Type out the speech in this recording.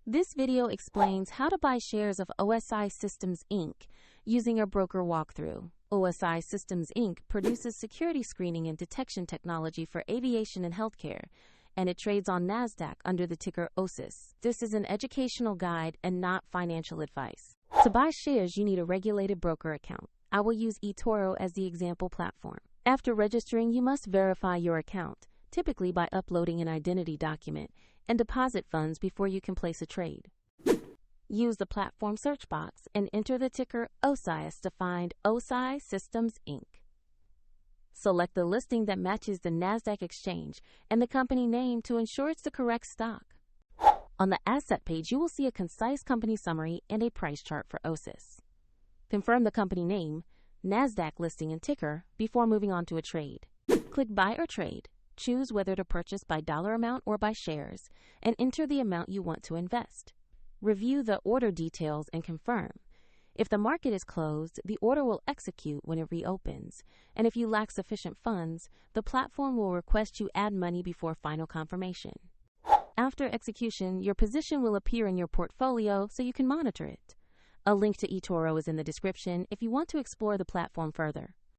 This video explains how to buy shares of Osi Systems Inc. using a broker walkthrough. Osi Systems Inc. produces security screening and detection technology for aviation and healthcare, and it trades on NASDAQ under the ticker OSIS. This is an educational guide and not financial advice. To buy shares, you need a regulated broker account. I will use eToro as the example platform. After registering, you must verify your account, typically by uploading an identity document, and deposit funds before you can place a trade. Use the platform search box and enter the ticker OSIS to find Osi Systems Inc. Select the listing that matches the NASDAQ exchange and the company name to ensure it's the correct stock. On the asset page, you will see a concise company summary and a price chart for OSIS. Confirm the company name, NASDAQ listing and ticker before moving on to a trade. Click Buy or Trade. Choose whether to purchase by dollar amount or by shares, and enter the amount you want to invest. Review the order details and confirm. If the market is closed, the order will execute when it reopens, and if you lack sufficient funds, the platform will request you add money before final confirmation. After execution, your position will appear in your portfolio so you can monitor it. A link to eToro is in the description if you want to explore the platform further.